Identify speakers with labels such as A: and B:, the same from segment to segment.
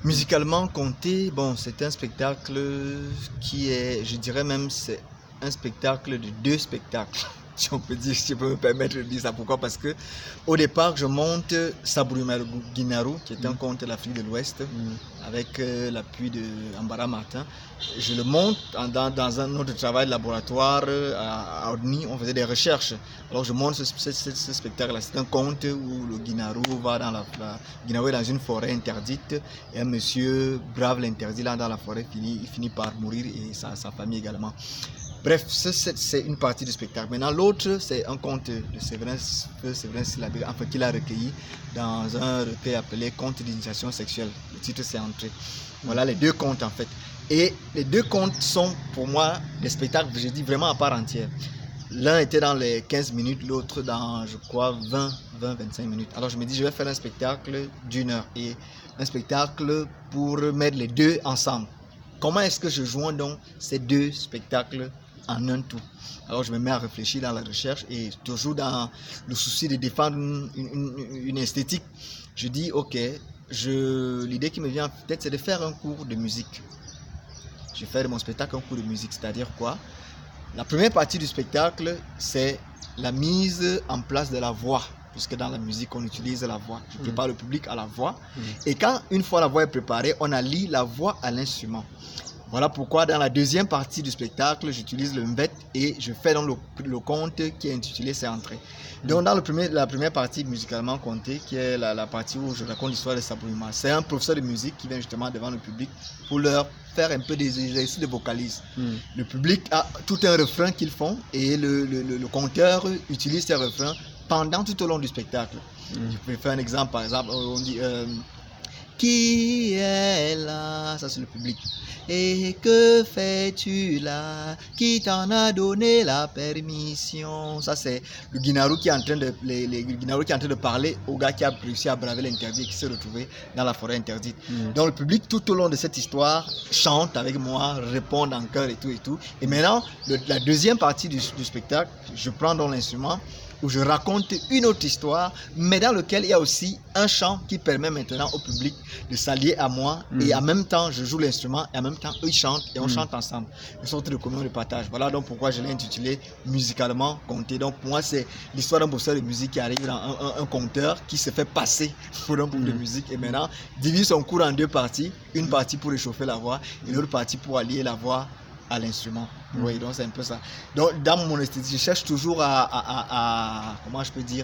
A: Musicalement compté, bon, c'est un spectacle qui est, je dirais même, c'est un spectacle de deux spectacles. Si on peut dire, si je peux me permettre de dire ça. Pourquoi? Parce que au départ, je monte Sabourimel Guinaru, qui est un conte de l'Afrique de l'Ouest, avec l'appui de Ambara Martin. Je le monte dans un autre travail de laboratoire à Odni. On faisait des recherches. Alors je monte ce spectacle-là. C'est un conte où le Guinaru va dans Guinaru est dans une forêt interdite et un monsieur brave l'interdit là dans la forêt. Il finit par mourir et sa famille également. Bref, c'est une partie du spectacle. Maintenant, l'autre, c'est un conte de Séverin Syllabé, enfin, qu'il a recueilli dans un recueil appelé Conte d'initiation sexuelle. Le titre, c'est Entrée. Voilà les deux contes, en fait. Et les deux contes sont, pour moi, des spectacles, je dis, vraiment à part entière. L'un était dans les 15 minutes, l'autre dans, je crois, 20-25 minutes. Alors, je me dis, je vais faire un spectacle d'une heure. Et un spectacle pour mettre les deux ensemble. Comment est-ce que je joins donc ces deux spectacles en un tout? Alors je me mets à réfléchir dans la recherche et toujours dans le souci de défendre une esthétique. Je dis ok, l'idée qui me vient en tête c'est de faire un cours de musique. Je fais de mon spectacle un cours de musique, c'est-à-dire quoi? La première partie du spectacle c'est la mise en place de la voix. Puisque dans la musique, on utilise la voix. Je prépare le public à la voix. Et quand, une fois la voix est préparée, on allie la voix à l'instrument. Voilà pourquoi, dans la deuxième partie du spectacle, j'utilise le mbet et je fais donc le conte qui est intitulé C'est Entrée. Donc, dans la première partie musicalement comptée, qui est la partie où je raconte l'histoire de Sabourimel, c'est un professeur de musique qui vient justement devant le public pour leur faire un peu des exercices de vocalise. Le public a tout un refrain qu'ils font et le conteur utilise ces refrains pendant tout au long du spectacle. Je peux faire un exemple, par exemple, on dit qui est là? Ça c'est le public. Et que fais-tu là? Qui t'en a donné la permission? Ça c'est le Guinaru qui est en train de parler au gars qui a réussi à braver l'interdit et qui s'est retrouvé dans la forêt interdite. Donc le public tout au long de cette histoire chante avec moi, répond en chœur et tout. Et maintenant, la deuxième partie du spectacle, je prends donc l'instrument où je raconte une autre histoire, mais dans lequel il y a aussi un chant qui permet maintenant au public de s'allier à moi et en même temps je joue l'instrument et en même temps eux ils chantent et on chante ensemble. Une sorte de communion de partage. Voilà donc pourquoi je l'ai intitulé musicalement compté. Donc pour moi c'est l'histoire d'un professeur de musique qui arrive dans un conteur qui se fait passer pour un groupe de musique et maintenant divise son cours en deux parties, une partie pour réchauffer la voix et l'autre partie pour allier la voix à l'instrument. Oui, donc c'est un peu ça. Donc dans mon esthétique, je cherche toujours comment je peux dire,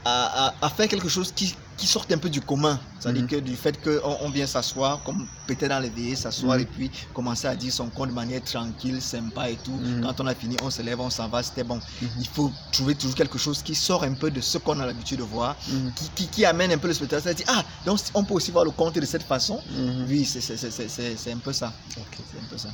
A: à faire quelque chose qui sorte un peu du commun. C'est-à-dire que du fait qu'on vient s'asseoir, comme peut-être dans les veillées, s'asseoir et puis commencer à dire son conte de manière tranquille, sympa et tout. Quand on a fini, on se lève, on s'en va, c'était bon. Il faut trouver toujours quelque chose qui sort un peu de ce qu'on a l'habitude de voir, qui amène un peu le spectateur. C'est-à-dire, donc on peut aussi voir le conte de cette façon. Oui, c'est un peu ça. Okay. C'est un peu ça.